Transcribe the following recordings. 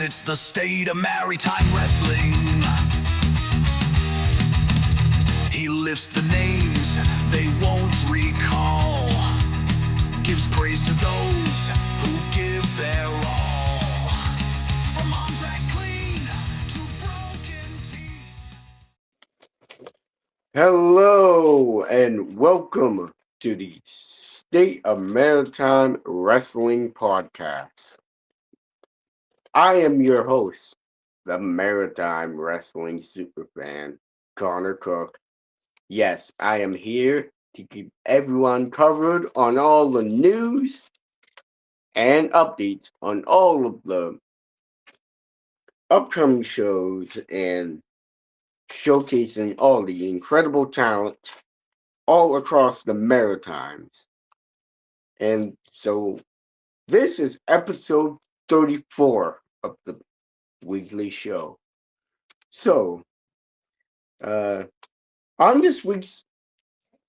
it's the state of Maritime Wrestling. He lifts the names they won't recall, gives praise to those who give their all. From arms that clean to broken teeth. Hello and welcome to the State of Maritime Wrestling Podcast. I am your host, the Maritime Wrestling Superfan, Connor Cook. Yes, I am here to keep everyone covered on all the news and updates on all of the upcoming shows and showcasing all the incredible talent all across the Maritimes. And so this is episode 34 of the weekly show. So, uh, on this week's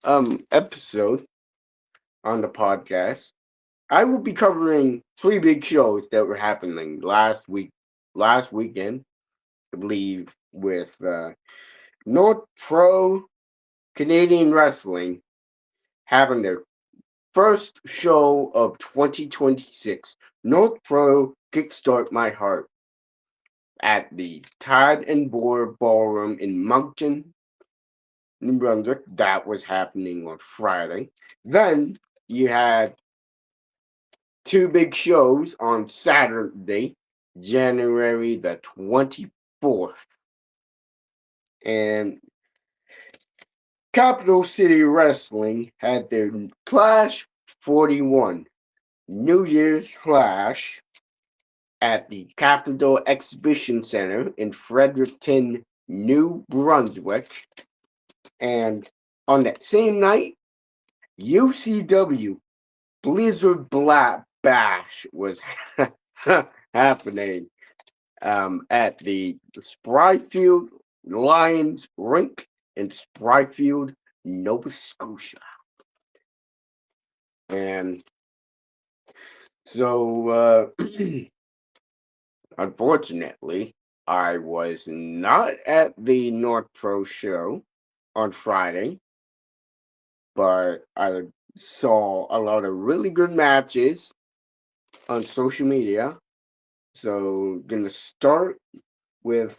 episode on the podcast, I will be covering three big shows that were happening last weekend, I believe, with North Pro Canadian Wrestling having their first show of 2026, North Pro Kickstart My Heart, at the Tide and Boar Ballroom in Moncton, New Brunswick. That was happening on Friday. Then you had two big shows on Saturday, January the 24th. And Capital City Wrestling had their Clash 41 New Year's Clash at the Capitol Exhibition Center in Fredericton, New Brunswick. And on that same night, UCW Blizzard Black Bash was happening at the Spryfield Lions Rink in Spryfield, Nova Scotia. And so, unfortunately, I was not at the North Pro show on Friday, but I saw a lot of really good matches on social media. So, gonna start with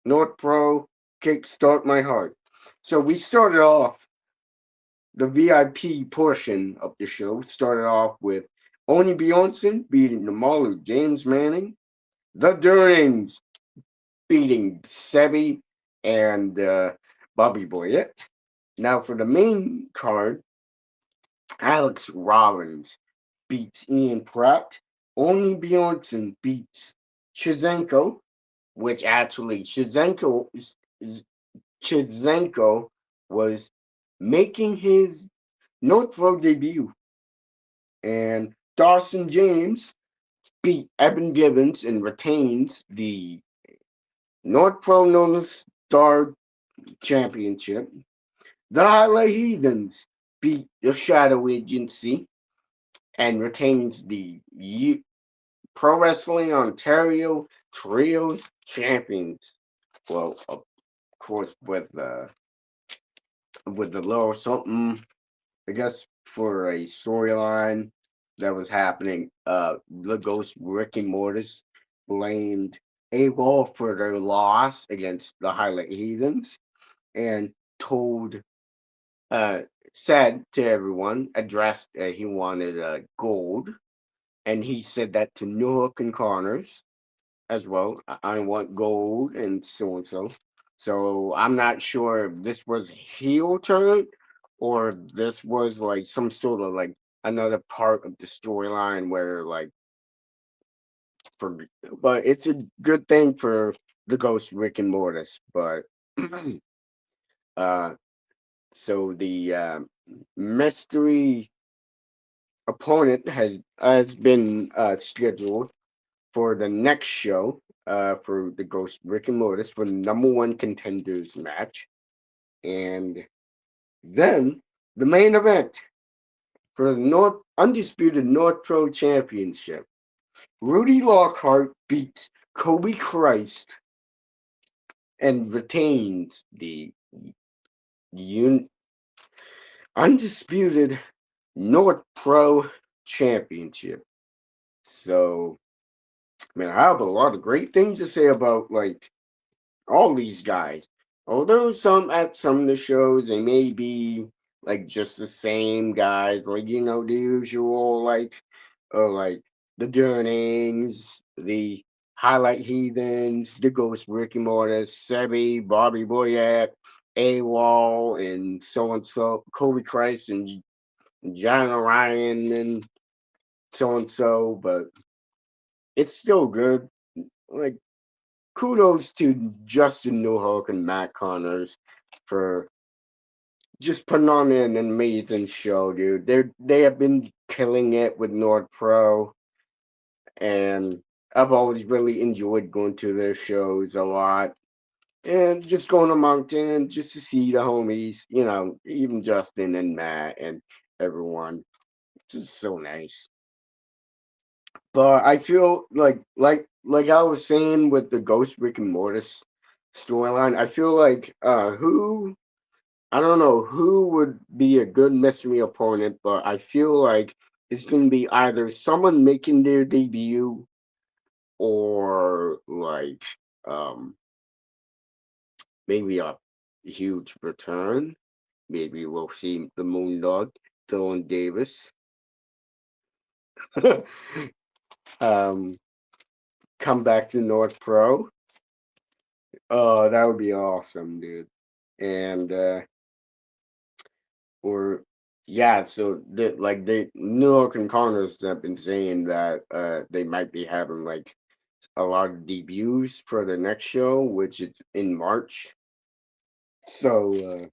North Pro Kickstart My Heart. So, we started off the VIP portion of the show, started off with Oni Bjornsson beating Namalu James Manning, the Durnings beating Sebi and Bobby Boyette. Now, for the main card, Alex Rollins beats Ian Pratt. Only Bjornsson beats Chizenko, which actually Chizenko was making his North Pro debut. And Dawson James beat Evan Gibbons and retains the North Pro Northern Star Championship. The Highlight Heathens beat the Shadow Agency and retains the Pro Wrestling Ontario Trios Champions. Well, of course, with the little something, I guess, for a storyline that was happening. The Ghost Rick and Mortis blamed AWOL for their loss against the Highlight Heathens and told uh, said to everyone, addressed he wanted gold, and he said that to New Hook and Connors as well. I want gold and so and so. So I'm not sure if this was heel turn or this was like some sort of like another part of the storyline where like for, but it's a good thing for the Ghost Rick and Mortis. But uh, so the mystery opponent has been scheduled for the next show for the Ghost Rick and Mortis for the number one contenders match. And then the main event for the undisputed North Pro Championship. Rudy Lockhart beats Kobe Christ and retains the un- undisputed North Pro Championship. So, man, I have a lot of great things to say about like all these guys. Although some at some of the shows they may be like just the same guys, like the usual like the Durnings, the Highlight Heathens, the Ghost Ricky Mortis, Sebi, Bobby Boyette, AWOL, and so, Kobe Christ and John Orion and so, but it's still good. Like kudos to Justin Newhook and Matt Connors for just putting on an amazing show, dude. They have been killing it with Nord Pro, and I've always really enjoyed going to their shows a lot. And just going to Moncton just to see the homies, even Justin and Matt and everyone. It's just so nice. But I feel like I was saying with the Ghost Rick and Mortis storyline, I feel like who I don't know who would be a good mystery opponent, but I feel like it's gonna be either someone making their debut or like um maybe a huge return. Maybe we'll see the Moondog, Dylan Davis, um come back to North Pro. Oh, that would be awesome, dude. And or yeah, so they New York and Connors have been saying that they might be having like a lot of debuts for the next show, which is in March. So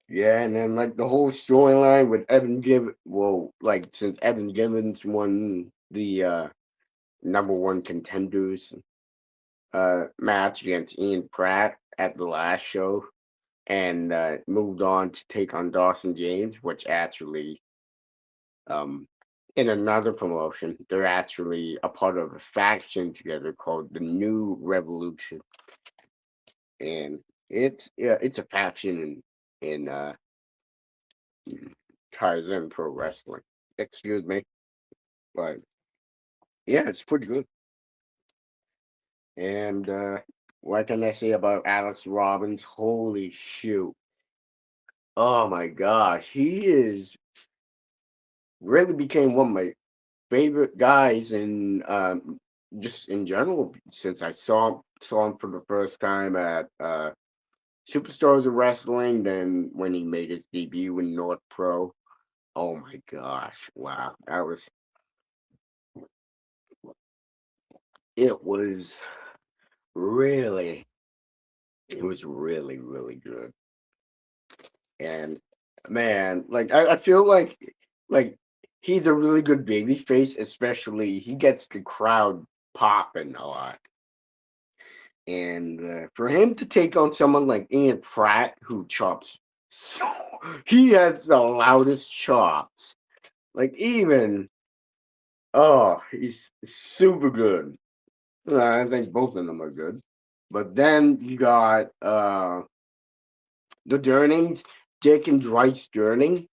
yeah, and then like the whole storyline with Evan Gibbons. Well, like since Evan Gibbons won the number one contenders match against Ian Pratt at the last show, and moved on to take on Dawson James, which actually, um, in another promotion, they're actually a part of a faction together called the New Revolution, and it's a faction in Kaizen Pro Wrestling. Excuse me, but yeah, it's pretty good. And what can I say about Alex Robbins? Holy shoot! Oh my gosh, he is really became one of my favorite guys in just in general since I saw him for the first time at Superstars of Wrestling, then when he made his debut in North Pro. Oh my gosh, wow. It was really it was really, really good. And man, like I feel like he's a really good baby face, especially he gets the crowd popping a lot. And for him to take on someone like Ian Pratt, who chops so he has the loudest chops. Like even he's super good. I think both of them are good. But then you got the Durnings, Dick and Dryce Durning.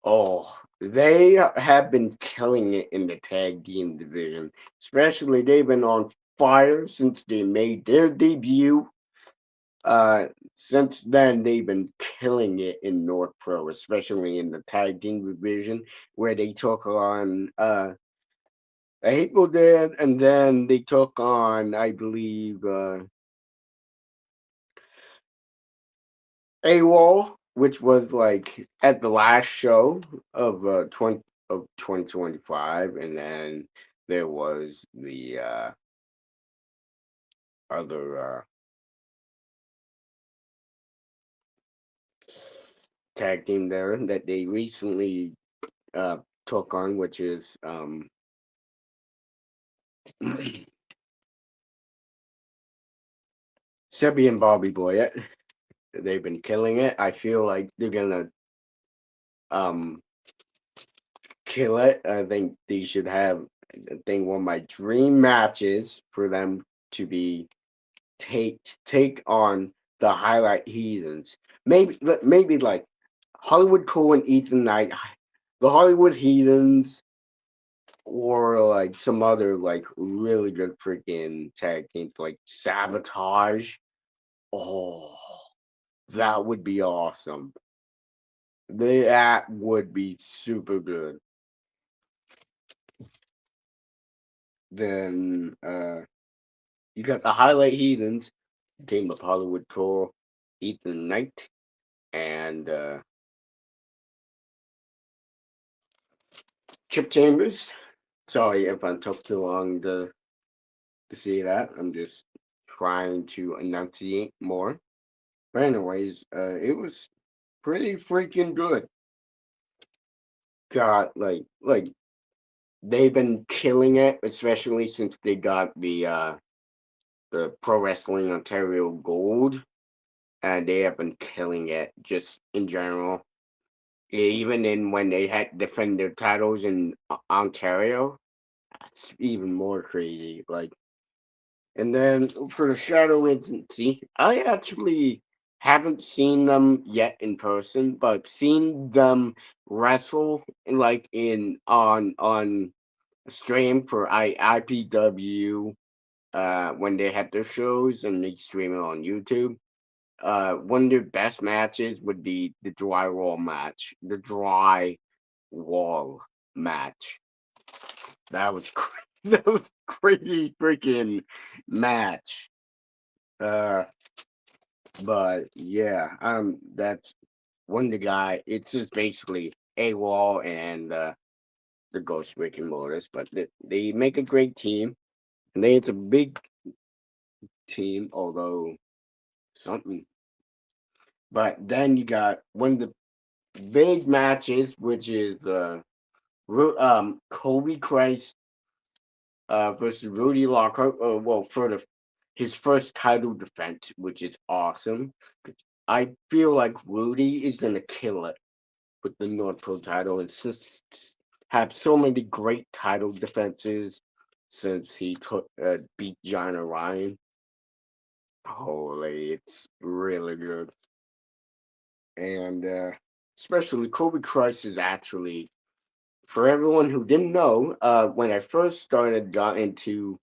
Oh, they have been killing it in the tag team division. Especially they've been on fire since they made their debut. Uh, since then, they've been killing it in North Pro, especially in the tag team division, where they took on the Hateful Dead, and then they took on, I believe, AWOL, which was like at the last show of 2025, and then there was the other tag team there that they recently uh, took on, which is Sebi and Bobby Boyette. They've been killing it. I feel like they're gonna um kill it. I think they should have. I think one of my dream matches for them to be take on the Highlight Heathens. Maybe like Hollywood Cole and Ethan Knight, the Hollywood Heathens, or like some other like really good freaking tag teams like Sabotage. Oh, that would be awesome. That would be super good. Then you got the Highlight Heathens, team of Hollywood Cole, Ethan Knight, and Chip Chambers. Sorry if I took too long to see that. I'm just trying to enunciate more. But anyways, it was pretty freaking good. Got like they've been killing it, especially since they got the Pro Wrestling Ontario Gold, and they have been killing it just in general. Even in when they had defend their titles in Ontario, that's even more crazy. Like, and then for the Shadow Agency, I actually haven't seen them yet in person, but seen them wrestle like in on stream for IPW when they had their shows and they stream it on YouTube. One of their best matches would be the dry wall match. That was that was crazy freaking match. Uh, but yeah, that's one of the guy. It's just basically a wall and the Ghost Rick Motors, but they make a great team. And they it's a big team, although something. But then you got one of the big matches, which is Kobe Christ versus Rudy Lockhart. Well, for his first title defense, which is awesome. I feel like Rudy is gonna kill it with the North Pro title. It's just have so many great title defenses since he beat John Orion. Holy, it's really good. And especially Kobe Christ is actually, for everyone who didn't know, when I first got into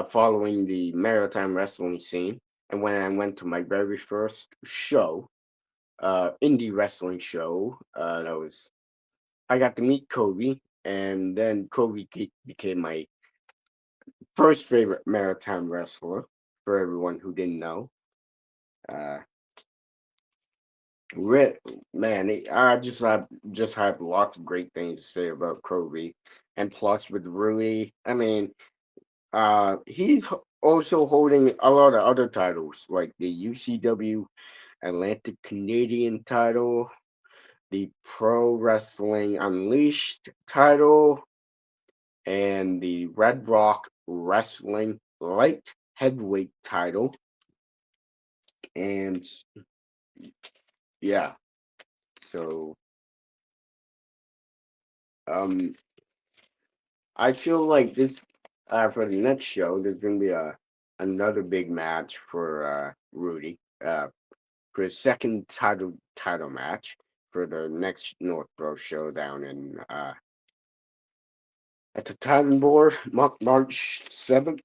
following the Maritime wrestling scene, and when I went to my very first show, indie wrestling show, that was I got to meet Kobe, and then became my first favorite Maritime wrestler. For everyone who didn't know, uh, Red man, just have lots of great things to say about Kobe, and plus with Rudy, I mean, he's also holding a lot of other titles like the UCW Atlantic Canadian title, the Pro Wrestling Unleashed title, and the Red Rock Wrestling Light Heavyweight title, and yeah, so um I feel like this for the next show, there's gonna be another big match for Rudy for his second title match for the next Northborough show down in at the Titan Board March 7th.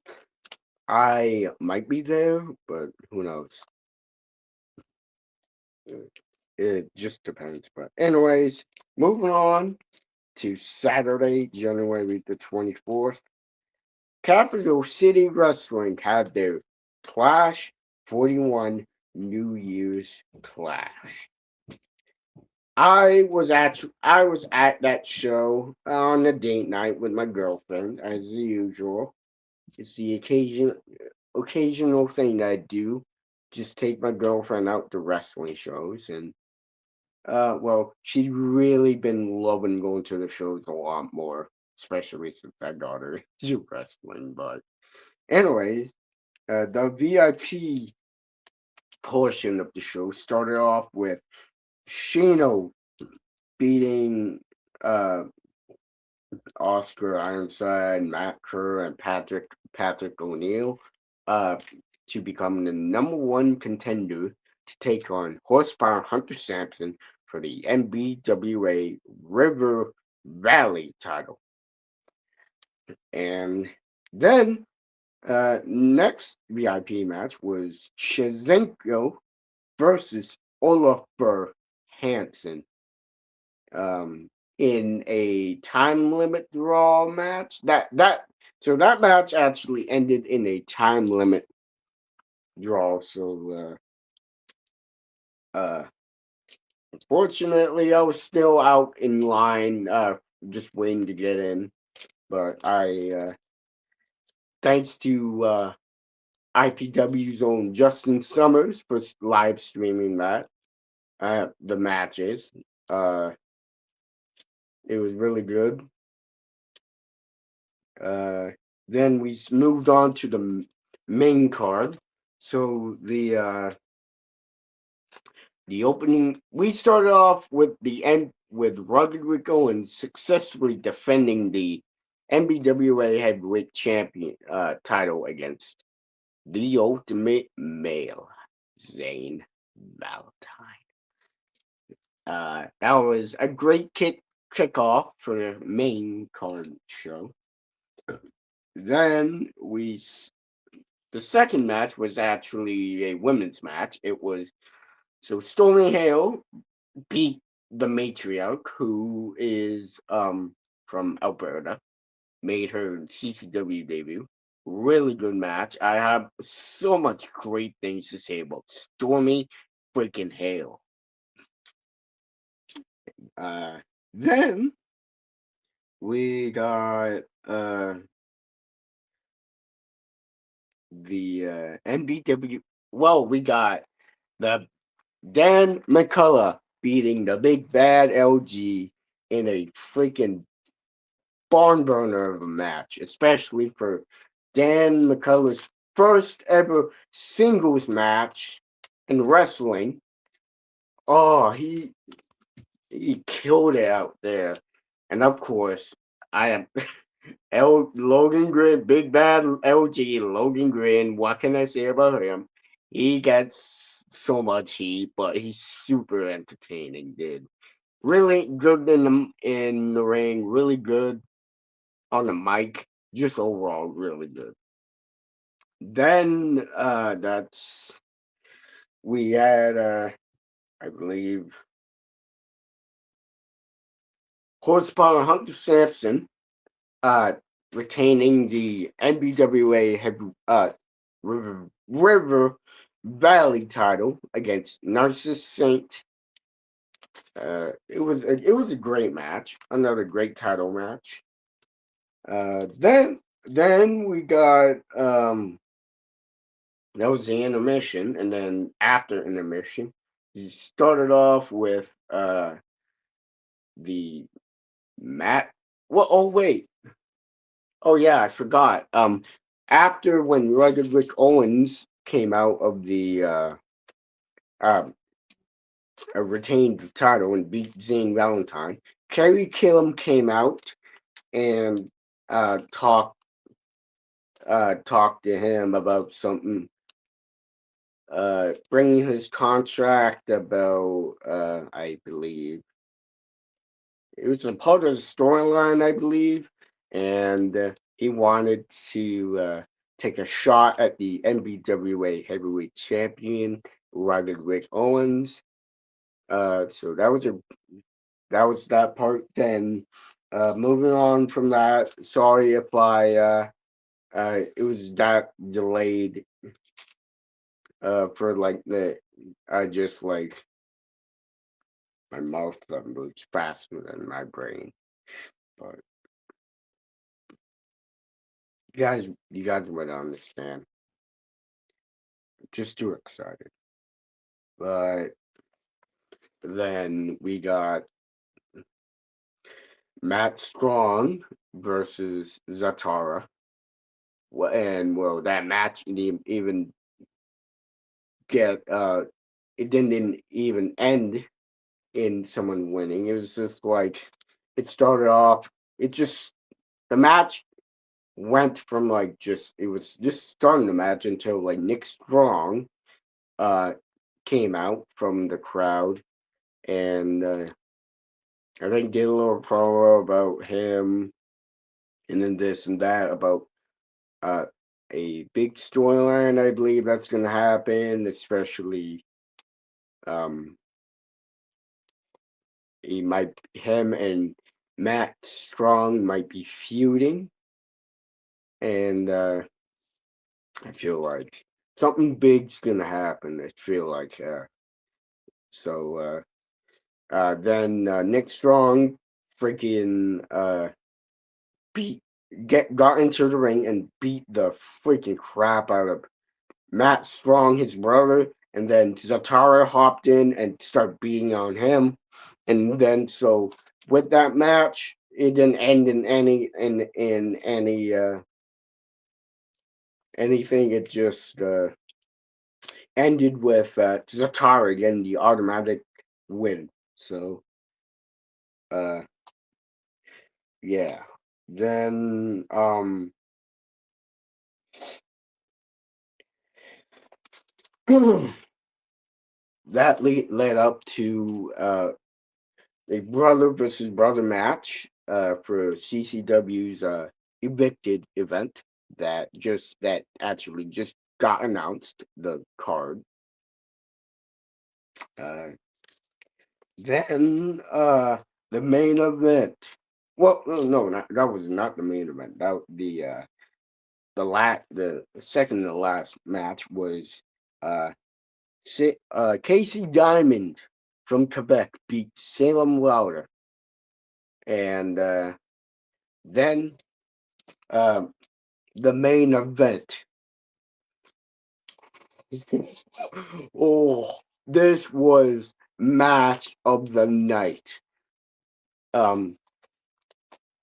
I might be there, but who knows? It just depends. But anyways, moving on to Saturday, January the 24th. Capital City Wrestling had their Clash 41 New Year's Clash. I was at that show on a date night with my girlfriend, as usual. It's the occasional thing that I do. Just take my girlfriend out to wrestling shows, and well, she's really been loving going to the shows a lot more, especially since I got her into wrestling. But anyways, the VIP portion of the show started off with Shino beating uh Oscar Ironside, Matt Kerr, and Patrick O'Neill, uh, to become the number one contender to take on Horsepower Hunter Sampson for the NBWA River Valley title. And then next VIP match was Shazenko versus Olafur Hansen, um, in a time limit draw match. That match actually ended in a time limit draw. So unfortunately, I was still out in line, just waiting to get in. But thanks to IPW's own Justin Summers for live streaming the matches. Uh, it was really good. Uh, then we moved on to the main card. So the opening, we started off with the end with Rugged Rick Owens successfully defending the NBWA Heavyweight Champion title against the Ultimate Male, Zane Valentine. That was a great kickoff for the main card show. Then the second match was actually a women's match. It was so Stormy Hale beat the matriarch, who is from Alberta, made her CCW debut. Really good match. I have so much great things to say about Stormy freaking Hale. Uh, then we got the NBW. Well, we got the Dan McCullough beating the big bad LG in a freaking barn burner of a match, especially for Dan McCullough's first ever singles match in wrestling. Oh, he killed it out there. And of course, I am Logan Grin, big bad LG Logan Grin. What can I say about him? He gets so much heat, but he's super entertaining, dude. Really good in the ring, really good on the mic, just overall really good. Then that's we had I believe Horsepower Hunter Sampson uh retaining the NBWA River Valley title against Narcissus Saint. It was a great match, another great title match. Then we got that was the intermission, and then after intermission, he started off with the mat. Well, oh wait, oh yeah, I forgot. After when Rugged Rick Owens came out of the uh, retained the title and beat Zane Valentine, Kerry Killam came out and talked to him about something, bringing his contract about, I believe it was a part of the storyline, I believe, and he wanted to take a shot at the NBWA Heavyweight Champion, Rugged Rick Owens. So that was that part. Then moving on from that, sorry if it was that delayed for like I just like my mouth moves faster than my brain. But you guys would understand. Just too excited. But then we got Matt Strong versus Zatara. And well, that match didn't even get it didn't even end in someone winning. It was just like it started off it just the match went from like just it was just starting the match until like Nick Strong uh came out from the crowd and I think did a little promo about him and then this and that about uh a big storyline I believe that's gonna happen, especially um him and Matt Strong might be feuding and I feel like something big's gonna happen. I feel like so then Nick Strong freaking beat got into the ring and beat the freaking crap out of Matt Strong, his brother, and then Zatara hopped in and started beating on him, and then so with that match, it didn't end in any anything. It just ended with Zatara getting the automatic win. So uh yeah. Then that led up to a brother versus brother match for CCW's evicted event that actually just got announced the card. Uh, then the main event. Well, no, that was not the main event. That the second to last match was uh, Casey Diamond from Quebec beat Salem Louder, and then um, the main event. Oh, this was match of the night. Um,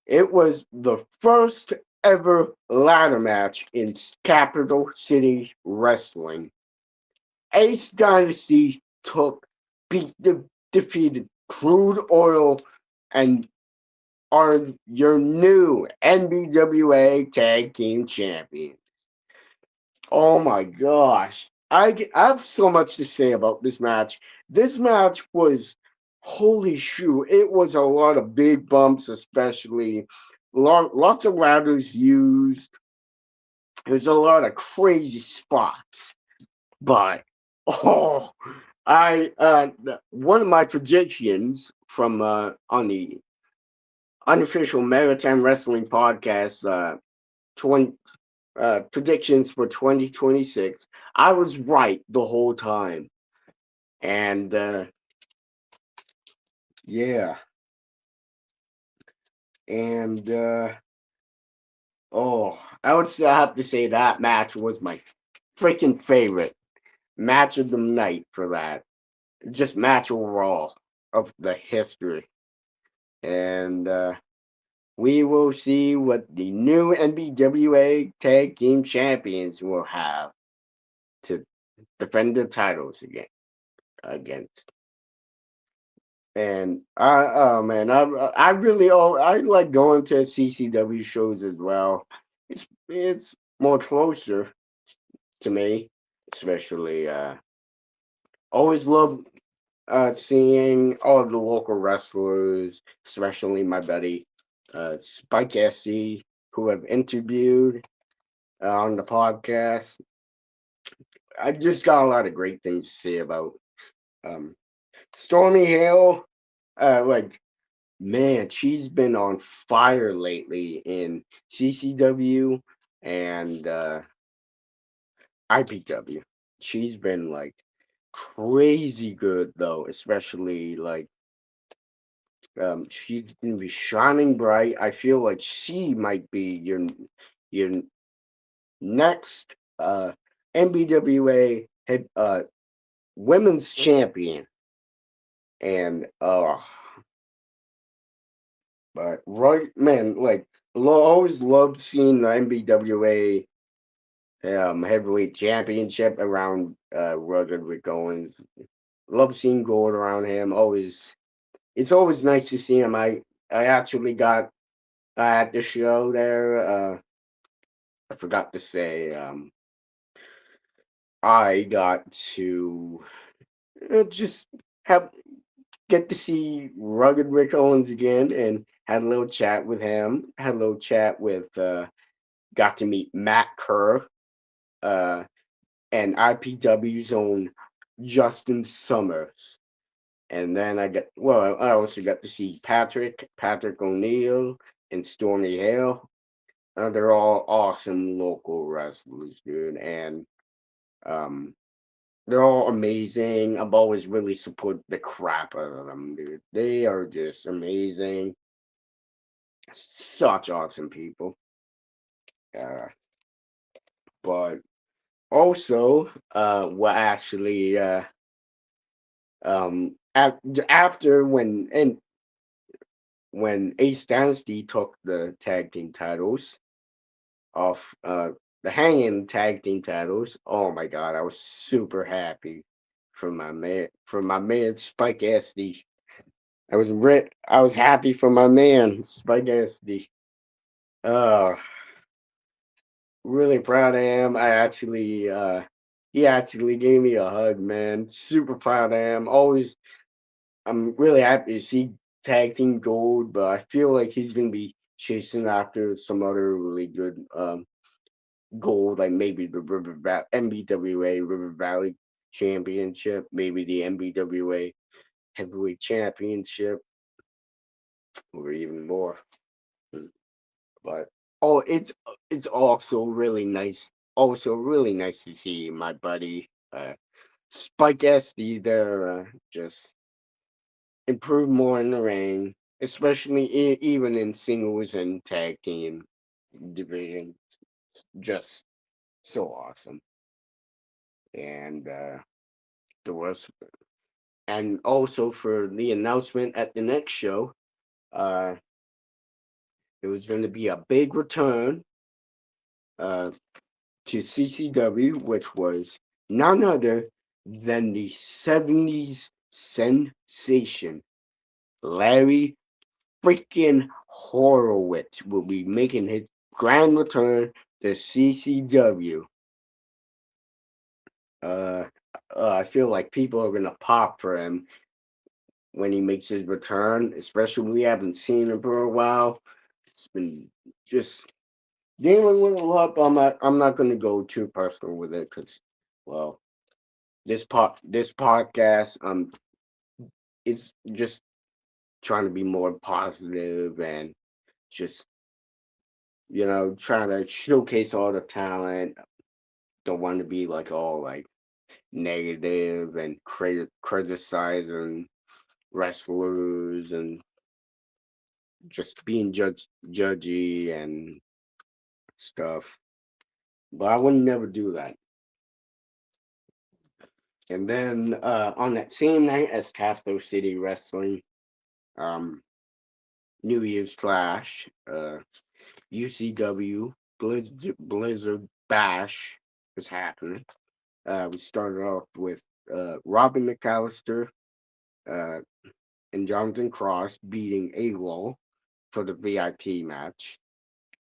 it was the first ever ladder match in Capital City Wrestling. Ace Dynasty defeated Crude Oil and are your new NBWA Tag Team Champions. Oh my gosh. I have so much to say about this match. This match was holy shoe. It was a lot of big bumps, especially lots of ladders used. There's a lot of crazy spots. But oh, one of my predictions from on the unofficial Maritime Wrestling podcast 20 predictions for 2026. I was right the whole time. And yeah, and oh, I have to say that match was my freaking favorite match of the night for that. Just match overall of the history. And we will see what the new NBWA Tag Team Champions will have to defend the titles against. And oh man, I really I like going to CCW shows as well. It's more closer to me, especially always love seeing all of the local wrestlers, especially my buddy Spike SC, who I've interviewed on the podcast. I just got a lot of great things to say about um, Stormy Hill. Like man, she's been on fire lately in CCW and IPW. She's been like crazy good though, especially like she's gonna be shining bright. I feel like she might be your next NBWA head women's champion. And but right man, like always loved seeing the NBWA heavyweight championship around Roderick Owens. Love seeing gold around him. Always, it's always nice to see him. I actually got at the show there. I forgot to say, I got to just have get to see Rugged Rick Owens again, and had a little chat with him. Had a little chat with. Got to meet Matt Kerr, uh, and IPW's own Justin Summers. And then I also got to see Patrick O'Neill, and Stormy Hale. They're all awesome local wrestlers, dude, and um, they're all amazing. I've always really supported the crap out of them, dude. They are just amazing. Such awesome people. Uh, but also, what actually, after when Ace Dynasty took the tag team titles off, the hanging tag team titles, oh my god, I was super happy for my man Spike SD. I was happy for my man Spike SD. Uh, really proud of him. He actually gave me a hug, man. Super proud of him. I'm really happy to see tag team gold, but I feel like he's gonna be chasing after some other really good gold, like maybe the MBWA River Valley Championship, maybe the MBWA Heavyweight Championship, or even more. But oh, it's also really nice to see my buddy Spike SD there, just improve more in the ring, especially even in singles and tag team division. Just so awesome. And there was, and also for the announcement at the next show, uh, there was going to be a big return uh, to CCW, which was none other than the 70s sensation, Larry freaking Horowitz will be making his grand return to CCW. Uh, I feel like people are gonna pop for him when he makes his return, especially we haven't seen him for a while. It's been just dealing with a lot. But I'm not gonna go too personal with it because, well, this podcast is just trying to be more positive and just trying to showcase all the talent. Don't want to be like all like negative and criticizing wrestlers and just being judgy and stuff. But I would never do that. And then on that same night as Casper City Wrestling, um, New Year's Clash, UCW Blizzard Bash was happening. We started off with Robin McAllister uh, and Jonathan Cross beating AWOL for the VIP match.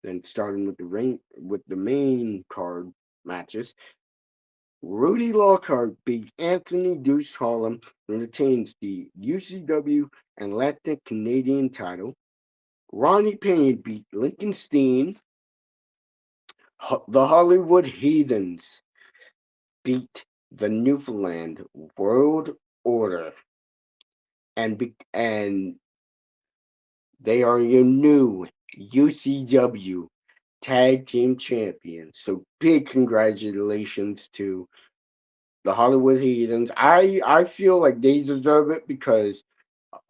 Then starting with the main card matches, Rudy Lockhart beat Anthony Deuce Harlem and retains the UCW and Atlantic Canadian title. Ronnie Payne beat Lincoln Steen. The Hollywood Heathens beat the Newfoundland World Order, and they are your new UCW Tag Team Champions. So big congratulations to the Hollywood Heathens. I feel like they deserve it because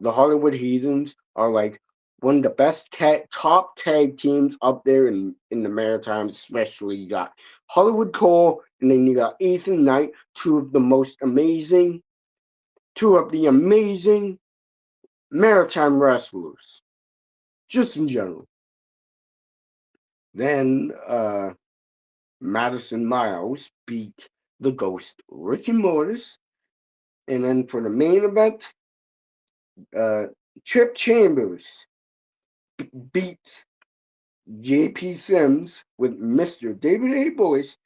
the Hollywood Heathens are like one of the best top tag teams up there in the Maritime, especially. You got Hollywood Cole, and then you got Ethan Knight, two of the amazing Maritime wrestlers, just in general. Then Madison Miles beat the Ghost Ricky Mortis, and then for the main event, uh, Trip Chambers beats JP Sims with Mr. David A. Boyce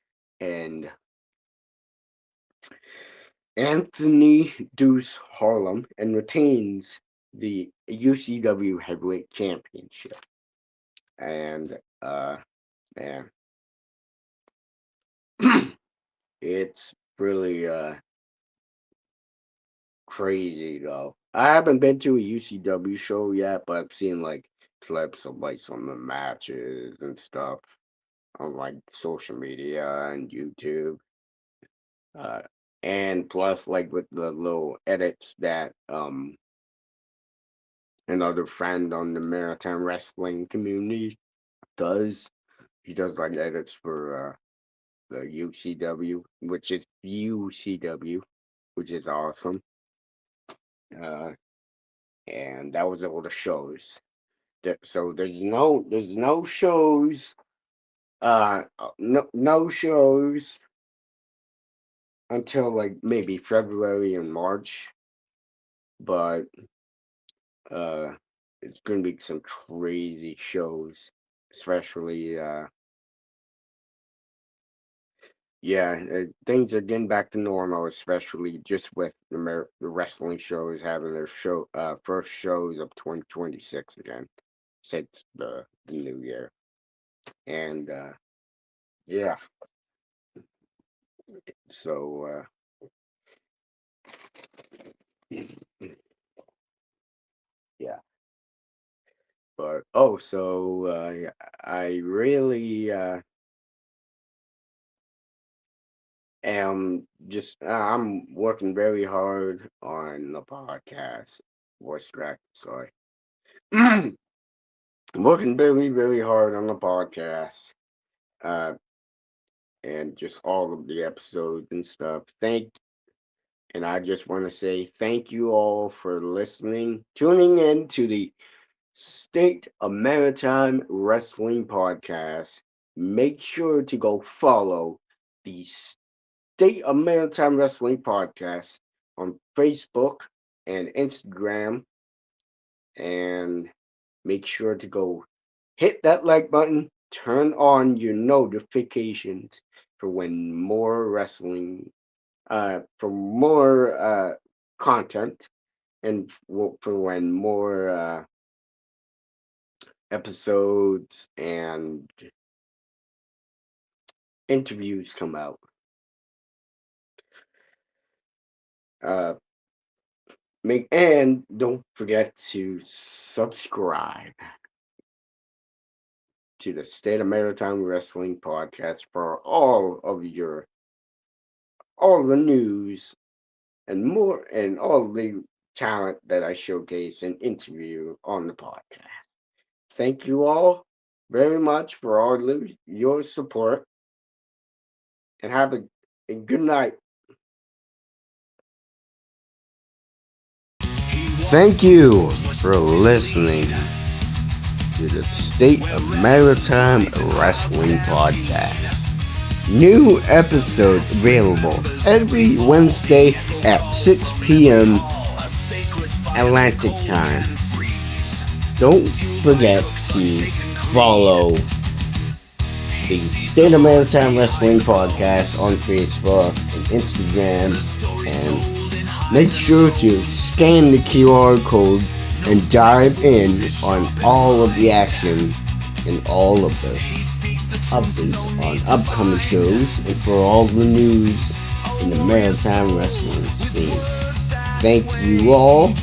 and Anthony Deuce Harlem and retains the UCW Heavyweight Championship. And man, it's really crazy though. I haven't been to a UCW show yet, but I've seen like clips of like some of the matches and stuff on like social media and YouTube. Uh, and plus like with the little edits that another friend on the Maritime Wrestling community does. He does like edits for the UCW, which is UCW, which is awesome. Uh, and that was all the shows. So there's no shows no shows until like maybe February and March, but uh it's gonna be some crazy shows, especially yeah, things are getting back to normal, especially just with the wrestling shows having their first shows of 2026 again since the new year. And yeah, so yeah, but so yeah, I really am just I'm working very hard on the podcast. Voice crack, sorry. I'm working very, very hard on the podcast. Uh, and just all of the episodes and stuff. And I just want to say thank you all for listening, tuning in to the State of Maritime Wrestling Podcast. Make sure to go follow the State of Maritime Wrestling Podcast on Facebook and Instagram, and make sure to go hit that like button, turn on your notifications for when more wrestling, for more content, and for when more episodes and interviews come out. Uh, and don't forget to subscribe to the State of Maritime Wrestling Podcast for all the news and more, and all the talent that I showcase and interview on the podcast. Thank you all very much for all of your support, and have a good night. Thank you for listening to the State of Maritime Wrestling Podcast. New episode available every Wednesday at 6 p.m. Atlantic Time. Don't forget to follow the State of Maritime Wrestling Podcast on Facebook and Instagram, and make sure to scan the QR code and dive in on all of the action and all of the updates on upcoming shows and for all the news in the maritime wrestling scene. Thank you all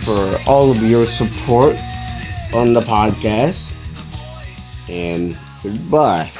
for all of your support on the podcast, and goodbye.